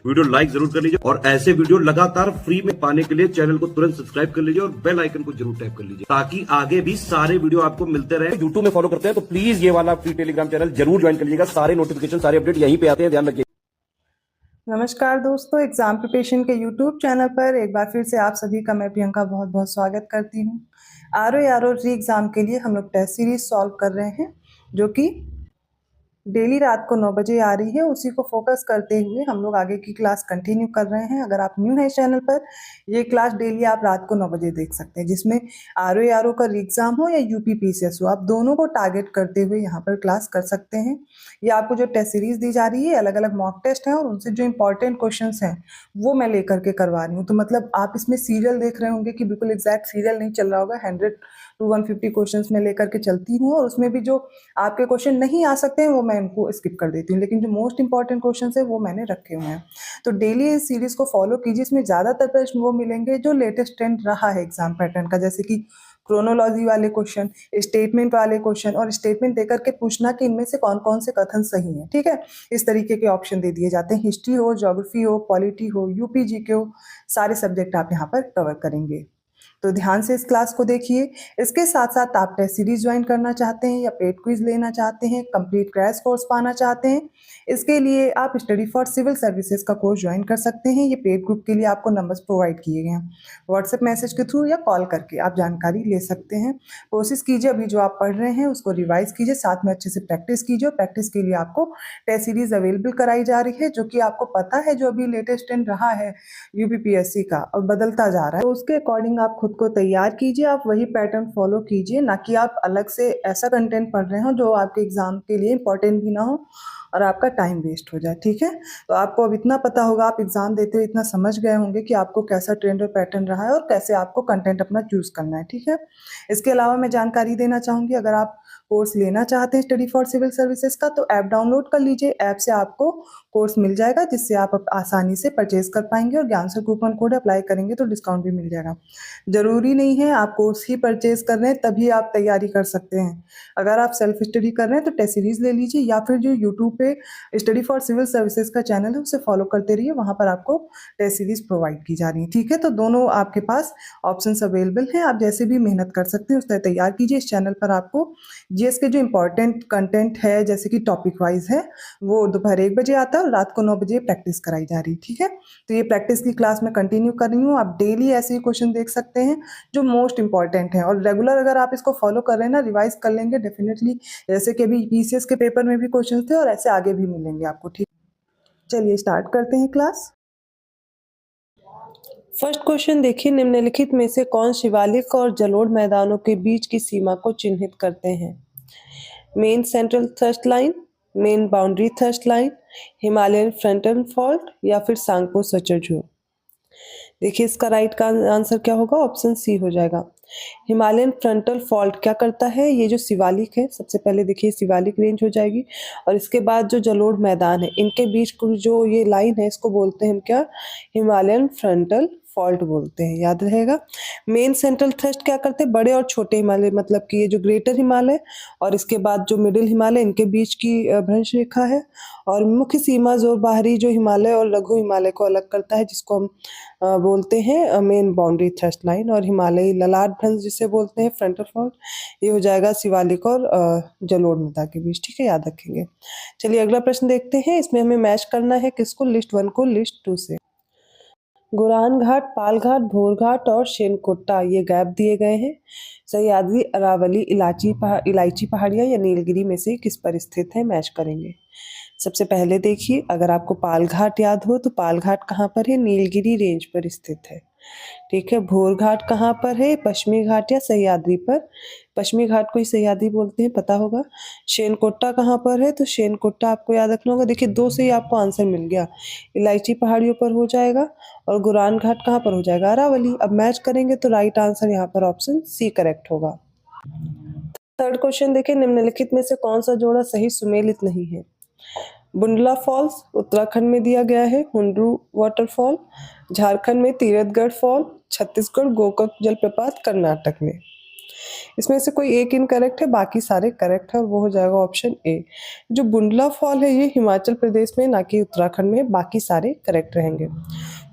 Video like जरूर कर लीजिए और ऐसे वीडियो लगातार फ्री में पाने के लिए चैनल को तुरंत सब्सक्राइब कर लीजिए और बेल आइकन को जरूर टैप कर लीजिए ताकि आगे भी सारे वीडियो आपको मिलते रहे। यूट्यूब में फॉलो करते हैं तो प्लीज ये वाला फ्री टेलीग्राम चैनल जरूर ज्वाइन कर लीजिएगा। सारे नोटिफिकेशन सारे अपडेट यहीं पे आते हैं, ध्यान रखिए। नमस्कार दोस्तों, एग्जाम प्रिपरेशन के यूट्यूब चैनल पर एक बार फिर से आप सभी का मैं प्रियंका बहुत बहुत स्वागत करती हूँ। आरओ री एग्ज़ाम के लिए हम लोग टेस्ट सीरीज सॉल्व कर रहे हैं जो कि डेली रात को 9 बजे आ रही है। उसी को फोकस करते हुए हम लोग आगे की क्लास कंटिन्यू कर रहे हैं। अगर आप न्यू हैं चैनल पर, ये क्लास डेली आप रात को 9 बजे देख सकते हैं, जिसमें आरओ का एग्ज़ाम हो या यूपीपीसीएस हो, आप दोनों को टारगेट करते हुए यहाँ पर क्लास कर सकते हैं। ये आपको जो टेस्ट सीरीज दी जा रही है, अलग अलग मॉक टेस्ट हैं और उनसे जो इंपॉर्टेंट क्वेश्चन हैं वो मैं लेकर के करवा रही हूँ। तो मतलब आप इसमें सीरियल देख रहे होंगे कि बिल्कुल एग्जैक्ट सीरियल नहीं चल रहा होगा। 100 to 150 क्वेश्चन में लेकर के चलती हूँ और उसमें भी जो आपके क्वेश्चन नहीं आ सकते हैं वो मैं उनको स्किप कर देती हूँ, लेकिन जो मोस्ट इंपॉर्टेंट क्वेश्चन है वो मैंने रखे हुए हैं। तो डेली इस सीरीज को फॉलो कीजिए। इसमें ज़्यादातर प्रश्न वो मिलेंगे जो लेटेस्ट ट्रेंड रहा है एग्जाम पैटर्न का, जैसे कि क्रोनोलॉजी वाले क्वेश्चन, स्टेटमेंट वाले क्वेश्चन और स्टेटमेंट देकर के पूछना कि इनमें से कौन कौन से कथन सही हैं। ठीक है, इस तरीके के ऑप्शन दे दिए जाते हैं। हिस्ट्री हो, ज्योग्राफी हो, पॉलिटी हो, यूपीजी के हो, सारे सब्जेक्ट आप यहाँ पर कवर करेंगे। तो ध्यान से इस क्लास को देखिए। इसके साथ साथ आप टेस्ट सीरीज ज्वाइन करना चाहते हैं या पेड क्विज लेना चाहते हैं, कंप्लीट क्रैश कोर्स पाना चाहते हैं, इसके लिए आप स्टडी फॉर सिविल सर्विसेज का कोर्स ज्वाइन कर सकते हैं। ये पेड ग्रुप के लिए आपको नंबर्स प्रोवाइड किए गए हैं। व्हाट्सएप मैसेज के थ्रू या कॉल करके आप जानकारी ले सकते हैं। कोशिश कीजिए अभी जो आप पढ़ रहे हैं उसको रिवाइज कीजिए, साथ में अच्छे से प्रैक्टिस कीजिए। और प्रैक्टिस के लिए आपको टेस्ट सीरीज अवेलेबल कराई जा रही है, जो कि आपको पता है जो अभी लेटेस्ट ट्रेंड रहा है यूपीपीएससी का और बदलता जा रहा है, तो उसके अकॉर्डिंग आप खुद को तैयार कीजिए। आप वही पैटर्न फॉलो कीजिए, ना कि आप अलग से ऐसा कंटेंट पढ़ रहे हो जो आपके एग्जाम के लिए इंपॉर्टेंट भी ना हो और आपका टाइम वेस्ट हो जाए। ठीक है, तो आपको अब इतना पता होगा, आप एग्जाम देते हुए इतना समझ गए होंगे कि आपको कैसा ट्रेंड और पैटर्न रहा है और कैसे आपको कंटेंट अपना चूज करना है। ठीक है, इसके अलावा मैं जानकारी देना चाहूँगी, अगर आप कोर्स लेना चाहते हैं स्टडी फॉर सिविल सर्विसेज का तो ऐप डाउनलोड कर लीजिए। ऐप से आपको कोर्स मिल जाएगा, जिससे आप आसानी से परचेज कर पाएंगे और ज्ञान सर कूपन कोड अप्लाई करेंगे तो डिस्काउंट भी मिल जाएगा। जरूरी नहीं है आप कोर्स ही परचेज कर रहे हैं तभी आप तैयारी कर सकते हैं। अगर आप सेल्फ स्टडी कर रहे हैं तो टेस्ट सीरीज ले लीजिए या फिर जो यूट्यूब पे स्टडी फॉर सिविल सर्विसेज का चैनल है उसे फॉलो करते रहिए, वहां पर आपको टेस्ट सीरीज प्रोवाइड की जा रही है। ठीक है, तो दोनों आपके पास ऑप्शंस अवेलेबल हैं, आप जैसे भी मेहनत कर सकते हैं उस तरह तैयार कीजिए। इस चैनल पर आपको जीएस के जो इंपॉर्टेंट कंटेंट है, जैसे कि टॉपिक वाइज है, वो दोपहर 1 बजे आता है और रात को 9 बजे प्रैक्टिस कराई जा रही है। ठीक है, तो ये प्रैक्टिस की क्लास में कंटिन्यू कर रही हूँ। आप डेली ऐसे ही क्वेश्चन देख सकते हैं जो मोस्ट इंपॉर्टेंट है और रेगुलर अगर आप इसको फॉलो कर रहे हैं ना, रिवाइज कर लेंगे डेफिनेटली, जैसे कि अभी पीसीएस के पेपर में भी क्वेश्चन थे और ऐसे आगे भी मिलेंगे आपको। ठीक, चलिए स्टार्ट करते हैं क्लास। फर्स्ट क्वेश्चन देखिए, निम्नलिखित में से कौन शिवालिक और जलोढ़ मैदानों के बीच की सीमा को चिन्हित करते हैं? Main central thrust line, main boundary thrust line, Himalayan frontal fault या फिर सांगपो सचरझू। देखिए इसका राइट का आंसर क्या होगा, ऑप्शन सी हो जाएगा। हिमालयन फ्रंटल फॉल्ट क्या करता है, ये जो शिवालिक है, सबसे पहले देखिए शिवालिक रेंज हो जाएगी और इसके बाद जो जलोढ़ मैदान है इनके बीच जो ये लाइन है इसको बोलते हैं हम क्या, हिमालयन फ्रंटल फॉल्ट बोलते हैं, याद रहेगा। मेन सेंट्रल थ्रस्ट क्या करते हैं, बड़े और छोटे हिमालय, मतलब कि ये जो ग्रेटर हिमालय और इसके बाद जो मिडिल हिमालय इनके बीच की भ्रंश रेखा है। और मुख्य सीमा जो बाहरी जो हिमालय और लघु हिमालय को अलग करता है, जिसको हम बोलते हैं मेन बाउंड्री थ्रस्ट लाइन। और हिमालयी ललाट भ्रंश जिसे बोलते हैं फ्रंटल फॉल्ट, ये हो जाएगा शिवालिक और जलोढ़ मृदा के बीच। ठीक है, याद रखेंगे। चलिए अगला प्रश्न देखते हैं। इसमें हमें मैच करना है किसको, लिस्ट 1 को लिस्ट 2 से। गोरान घाट, पाल घाट, भोर घाट और शेनकोट्टा ये गैप दिए गए हैं। सह्याद्री, अरावली, इलायची पहाड़ियाँ या नीलगिरी में से किस पर स्थित है, मैच करेंगे। सबसे पहले देखिए, अगर आपको पाल घाट याद हो तो पाल घाट कहाँ पर है, नीलगिरी रेंज पर स्थित है। ठीक है, भोर घाट कहाँ पर है, पश्चिमी घाट या सह्याद्री पर, पश्चिमी घाट को ही सह्याद्री बोलते हैं, पता होगा। शेनकोट्टा कहाँ पर है, तो शेनकोट्टा आपको याद रखना होगा। देखिए 2 से ही आपको आंसर मिल गया, इलायची पहाड़ियों पर हो जाएगा और गोरान घाट कहाँ पर हो जाएगा, अरावली। अब मैच करेंगे तो राइट आंसर यहाँ पर ऑप्शन सी करेक्ट होगा। थर्ड क्वेश्चन देखिए, निम्नलिखित में से कौन सा जोड़ा सही सुमेलित नहीं है। बुंडला फॉल्स उत्तराखंड में दिया गया है, हुंड्रू वाटरफॉल झारखंड में, तीरथगढ़ फॉल छत्तीसगढ़, गोकक जलप्रपात कर्नाटक में। इसमें से कोई एक इनकरेक्ट है, बाकी सारे करेक्ट है और वो हो जाएगा ऑप्शन ए। जो बुंडला फॉल है ये हिमाचल प्रदेश में, ना कि उत्तराखंड में, बाकी सारे करेक्ट रहेंगे।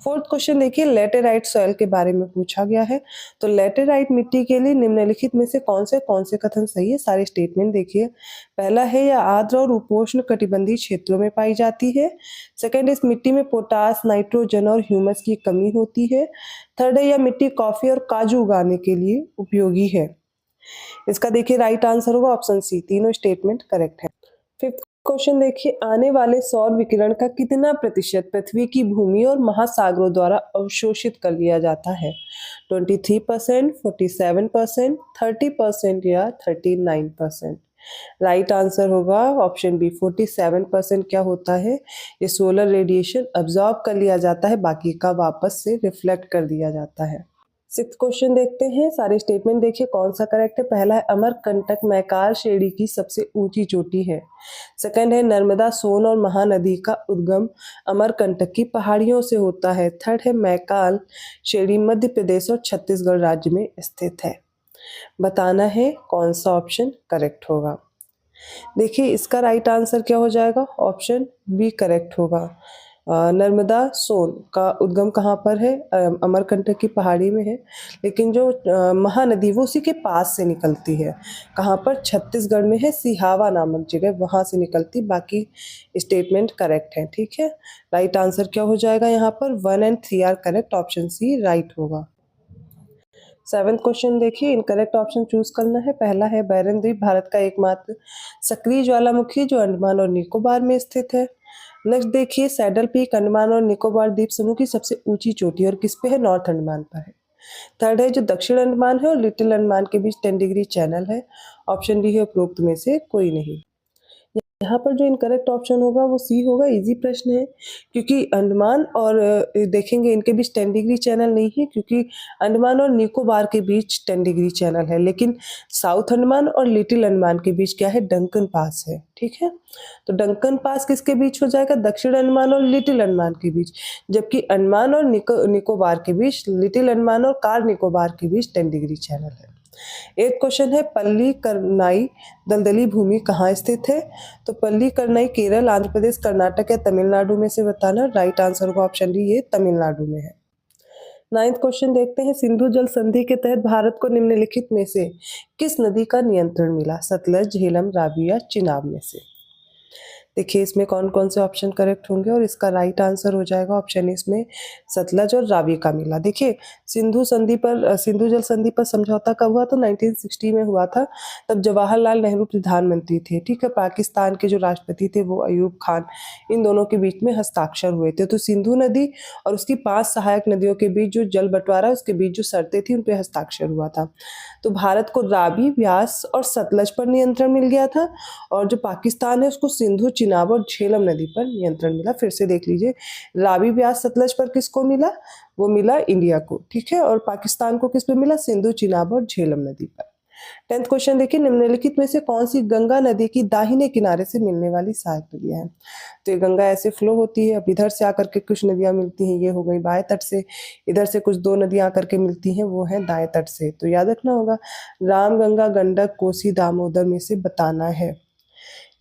फोर्थ क्वेश्चन देखिए, लेटेराइट सॉइल के बारे में पूछा गया है। तो लेटेराइट मिट्टी के लिए निम्नलिखित में से कौन से कथन सही है, सारे स्टेटमेंट देखिए। पहला है, यह आर्द्र और उपोष्ण कटिबंधीय क्षेत्रों में पाई जाती है। सेकंड, इस मिट्टी में पोटास, नाइट्रोजन और ह्यूमस की कमी होती है। थर्ड है, यह मिट्टी कॉफी और काजू उगाने के लिए उपयोगी है। इसका देखिए राइट आंसर होगा ऑप्शन सी, तीनों स्टेटमेंट करेक्ट है। फिफ्थ क्वेश्चन देखिए, आने वाले सौर विकिरण का कितना प्रतिशत पृथ्वी की भूमि और महासागरों द्वारा अवशोषित कर लिया जाता है? 23%, 47%, 30% या 39%? राइट आंसर होगा ऑप्शन बी, 47%। क्या होता है, ये सोलर रेडिएशन अब्सॉर्ब कर लिया जाता है, बाकी का वापस से रिफ्लेक्ट कर दिया जाता है। सिक्स्थ क्वेश्चन देखते हैं, सारे स्टेटमेंट देखिए कौन सा करेक्ट है। पहला है, अमरकंटक मैकाल श्रेणी की सबसे ऊंची चोटी है। सेकंड है, नर्मदा, सोन और महानदी का उद्गम अमरकंटक की पहाड़ियों से होता है। थर्ड है, मैकाल श्रेणी मध्य प्रदेश और छत्तीसगढ़ राज्य में स्थित है। बताना है कौन सा ऑप्शन करेक्ट होगा। देखिए इसका राइट आंसर क्या हो जाएगा, ऑप्शन बी करेक्ट होगा। नर्मदा सोन का उद्गम कहाँ पर है, अमरकंटक की पहाड़ी में है, लेकिन जो महानदी वो उसी के पास से निकलती है। कहाँ पर, छत्तीसगढ़ में है, सिहावा नामक जगह, वहाँ से निकलती। बाकी स्टेटमेंट करेक्ट है, ठीक है। राइट आंसर क्या हो जाएगा यहाँ पर, 1 और 3 are correct, option C right होगा। सेवेंथ क्वेश्चन देखिए, इनकरेक्ट ऑप्शन चूज करना है। पहला है, बैरन द्वीप भारत का एकमात्र सक्रिय ज्वालामुखी जो अंडमान और निकोबार में स्थित है। नेक्स्ट देखिए, सैडल पीक अंडमान और निकोबार द्वीप समूह की सबसे ऊंची चोटी और किस पे है, नॉर्थ अंडमान पर है। थर्ड है, जो दक्षिण अंडमान है और लिटिल अंडमान के बीच 10 डिग्री चैनल है। ऑप्शन डी है उपरोक्त में से कोई नहीं। यहाँ पर जो इनकरेक्ट ऑप्शन होगा वो सी होगा। इजी प्रश्न है, क्योंकि अंडमान और देखेंगे इनके बीच 10 डिग्री चैनल नहीं है, क्योंकि अंडमान और निकोबार के बीच 10 डिग्री चैनल है, लेकिन साउथ अंडमान और लिटिल अंडमान के बीच क्या है, डंकन पास है, ठीक है। तो डंकन पास किसके बीच हो जाएगा, दक्षिण अंडमान और लिटिल अंडमान के बीच, जबकि अंडमान और निकोबार के बीच, लिटिल अंडमान और कार निकोबार के बीच 10 डिग्री चैनल है। एक क्वेश्चन है, पल्ली करनाई दलदली भूमि कहाँ स्थित है? तो पल्ली करनाई केरल, आंध्र प्रदेश, कर्नाटक या तमिलनाडु में से बताना। राइट आंसर होगा ऑप्शन डी, ये तमिलनाडु में है। नाइन्थ क्वेश्चन देखते हैं, सिंधु जल संधि के तहत भारत को निम्नलिखित में से किस नदी का नियंत्रण मिला? सतलज, झेलम, रावी या चिनाब में से? देखिए इसमें कौन कौन से ऑप्शन करेक्ट होंगे और इसका राइट आंसर हो जाएगा ऑप्शन इसमें सतलज और रावी का मिला। देखिए सिंधु जल संधि पर समझौता कब हुआ? तो 1960 में हुआ था। तब जवाहरलाल नेहरू प्रधानमंत्री थे, ठीक है। पाकिस्तान के जो राष्ट्रपति थे वो अयूब खान, इन दोनों के बीच में हस्ताक्षर हुए थे। तो सिंधु नदी और उसकी 5 सहायक नदियों के बीच जो जल बंटवारा, उसके बीच जो शर्तें थी उन पर हस्ताक्षर हुआ था। तो भारत को रावी, व्यास और सतलज पर नियंत्रण मिल गया था, और जो पाकिस्तान है उसको सिंधु, चिनाब और झेलम नदी पर नियंत्रण मिला। फिर से देख लीजिए, रावी, व्यास, सतलज पर किसको मिला? वो मिला इंडिया को, ठीक है। और पाकिस्तान को किस पे मिला? सिंधु, चिनाब और झेलम नदी पर। 10th क्वेश्चन देखिए, निम्नलिखित में से कौन सी गंगा नदी की दाहिने किनारे से मिलने वाली सहायक नदियां हैं? तो ये गंगा ऐसे फ्लो होती है, अब इधर से आकर के कुछ नदियां मिलती हैं, ये हो गई बाएं तट से, इधर से कुछ 2 नदियां आकर के मिलती हैं, वो है दाएं तट से। तो याद रखना होगा, राम, गंगा, गंडक, कोसी, दामोदर में से बताना है।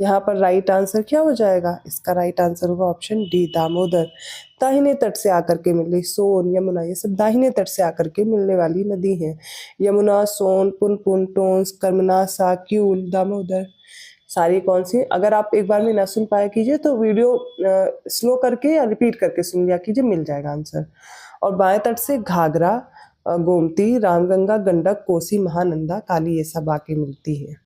यहाँ पर राइट आंसर क्या हो जाएगा? इसका राइट आंसर होगा ऑप्शन डी, दामोदर। दाहिने तट से आकर के मिल रही, सोन, यमुना, ये सब दाहिने तट से आकर के मिलने वाली नदी है। यमुना, सोन, पुनपुन, टोंस, कर्मना, साक्यूल, दामोदर, सारी कौन सी? अगर आप एक बार में ना सुन पाए कीजिए तो वीडियो स्लो करके या रिपीट करके सुन लिया कीजिए, मिल जाएगा आंसर। और बाएं तट से घाघरा, गोमती, रामगंगा, गंडक, कोसी, महानंदा, काली, ये सब आके मिलती है।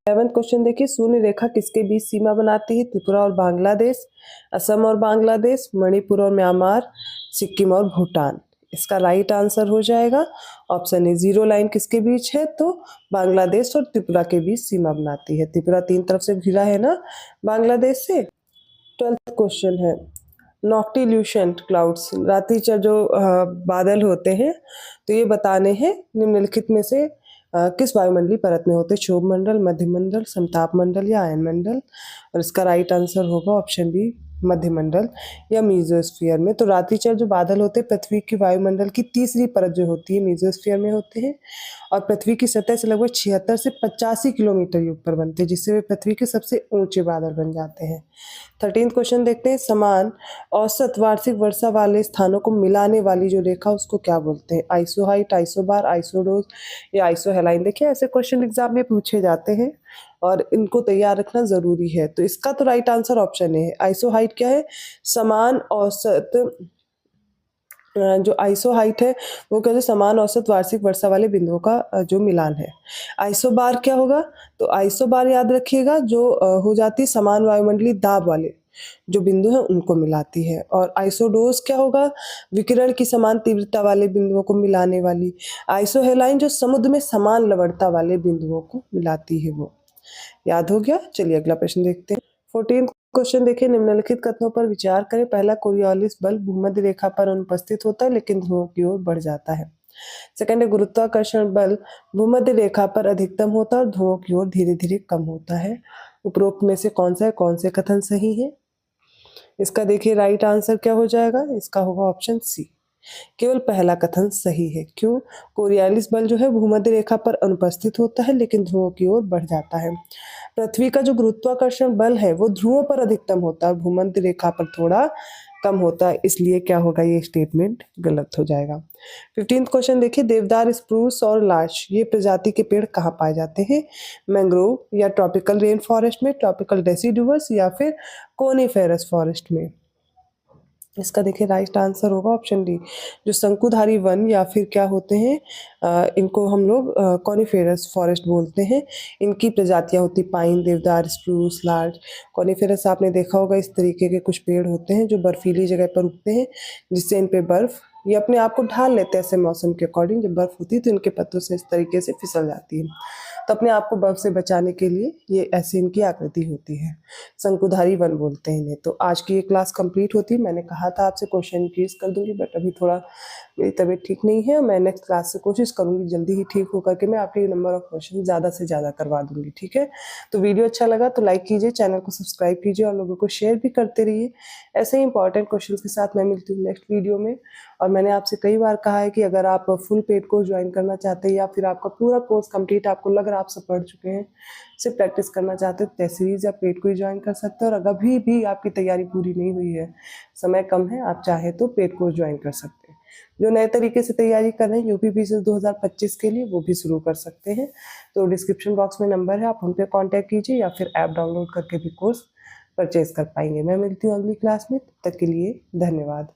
11th क्वेश्चन देखिए, शून्य रेखा किसके बीच सीमा बनाती है? त्रिपुरा और बांग्लादेश, असम और बांग्लादेश, मणिपुर और म्यांमार, सिक्किम और भूटान। इसका राइट आंसर हो जाएगा ऑप्शन ए, 0 लाइन किसके बीच है? तो बांग्लादेश और त्रिपुरा के बीच सीमा बनाती है। त्रिपुरा 3 तरफ से घिरा है ना बांग्लादेश से। 12th क्वेश्चन है, नॉक्टिल्यूशन क्लाउड्स, रात्रिचर जो बादल होते हैं, तो ये बताने हैं निम्नलिखित में से किस वायुमंडलीय परत में होते हैं? क्षोभ मंडल, मध्यमंडल, समताप मंडल या आयन मंडल? और इसका राइट आंसर होगा ऑप्शन बी, मध्यमंडल या मीजोस्फीयर में। तो रात्रिचर जो बादल होते हैं पृथ्वी की वायुमंडल की तीसरी परत जो होती है मीजोस्फीयर में होते हैं और पृथ्वी की सतह से लगभग 76 से 85 किलोमीटर ऊपर बनते हैं, जिससे वे पृथ्वी के सबसे ऊंचे बादल बन जाते हैं। 13th क्वेश्चन देखते हैं, समान औसत वार्षिक वर्षा वाले स्थानों को मिलाने वाली जो रेखा उसको क्या बोलते हैं? आइसोहाइट, आइसोबार, आइसोडोज या आइसोहेलाइन। देखिए ऐसे क्वेश्चन एग्जाम में पूछे जाते हैं और इनको तैयार रखना जरूरी है। तो इसका तो राइट आंसर ऑप्शन है। आइसोहाइट क्या है? समान औसत जो आइसोहाइट है वो कहते हैं समान औसत वार्षिक वर्षा वाले बिंदुओं का जो मिलान है। आइसोबार क्या होगा? तो आइसोबार याद रखिएगा जो हो जाती है समान वायुमंडलीय दाब वाले जो बिंदु हैं उनको मिलाती है। और आइसोडोज क्या होगा? विकिरण की समान तीव्रता वाले बिंदुओं को मिलाने वाली। आइसोहेलाइन जो समुद्र में समान लवणता वाले बिंदुओं को मिलाती है वो। याद हो गया? चलिए अगला प्रश्न देखते हैं। 14th क्वेश्चन देखिए, निम्नलिखित कथनों पर विचार करें। पहला, कोरियोलिस बल भूमध्य रेखा पर अनुपस्थित होता है लेकिन ध्रुवों की ओर बढ़ जाता है। सेकंड है, गुरुत्वाकर्षण बल भूमध्य रेखा पर अधिकतम होता है और ध्रुवों की ओर धीरे धीरे कम होता है। उपरोक्त में से कौन सा है? कौन से कथन सही है? इसका देखिए राइट आंसर क्या हो जाएगा? इसका होगा ऑप्शन सी, केवल पहला कथन सही है। क्यों? कोरियोलिस बल जो है भूमध्य रेखा पर अनुपस्थित होता है लेकिन ध्रुवों की ओर बढ़ जाता है। पृथ्वी का जो गुरुत्वाकर्षण बल है वो ध्रुवों पर अधिकतम होता है, भूमध्य रेखा पर थोड़ा कम होता है, इसलिए क्या होगा? ये स्टेटमेंट गलत हो जाएगा। 15th क्वेश्चन देखिए, देवदार, स्प्रूस और लाश ये प्रजाति के पेड़ कहाँ पाए जाते हैं? मैंग्रोव या ट्रॉपिकल रेन फॉरेस्ट में, ट्रॉपिकल डेसिडुअस या फिर कोनिफेरस फॉरेस्ट में। इसका देखिए राइट आंसर होगा ऑप्शन डी, जो शंकुधारी वन या फिर क्या होते हैं इनको हम लोग कॉनिफेरस फॉरेस्ट बोलते हैं। इनकी प्रजातियां होती पाइन, देवदार, स्प्रूस, लार्च। कॉनिफेरस आपने देखा होगा इस तरीके के कुछ पेड़ होते हैं जो बर्फीली जगह पर उगते हैं, जिससे इन पे बर्फ ये अपने आप को ढाल लेते हैं ऐसे मौसम के अकॉर्डिंग। जब बर्फ होती है तो इनके पत्तों से इस तरीके से फिसल जाती है, तो अपने आप को बर्फ से बचाने के लिए ये ऐसी इनकी आकृति होती है। शंकुधारी वन बोलते हैं इन्हें। तो आज की ये क्लास कंप्लीट होती है। मैंने कहा था आपसे क्वेश्चन इंक्रीज कर दूंगी, बट अभी थोड़ा मेरी तबीयत ठीक नहीं है। मैं नेक्स्ट क्लास से कोशिश करूंगी जल्दी ही ठीक होकर के मैं आपके नंबर ऑफ क्वेश्चन ज़्यादा से ज़्यादा करवा दूंगी, ठीक है? तो वीडियो अच्छा लगा तो लाइक कीजिए, चैनल को सब्सक्राइब कीजिए और लोगों को शेयर भी करते रहिए। ऐसे ही इंपॉर्टेंट क्वेश्चन के साथ मैं मिलती हूँ नेक्स्ट वीडियो में। और मैंने आपसे कई बार कहा है कि अगर आप फुल पेड कोर्स ज्वाइन करना चाहते हैं या फिर आपका पूरा कोर्स कंप्लीट आपको लग रहा है आप सब पढ़ चुके हैं, सिर्फ प्रैक्टिस करना चाहते हैं, टेस्ट सीरीज या पेड को ही ज्वाइन कर सकते हैं। और अगर अभी भी आपकी तैयारी पूरी नहीं हुई है, समय कम है, आप चाहे तो पेड कोर्स ज्वाइन कर सकते हैं। जो नए तरीके से तैयारी कर रहे हैं यूपी पीसीएस 2025 के लिए, वो भी शुरू कर सकते हैं। तो डिस्क्रिप्शन बॉक्स में नंबर है, आप उन पर कॉन्टैक्ट कीजिए या फिर ऐप डाउनलोड करके भी कोर्स परचेज कर पाएंगे। मैं मिलती हूँ अगली क्लास में, तब तक के लिए धन्यवाद।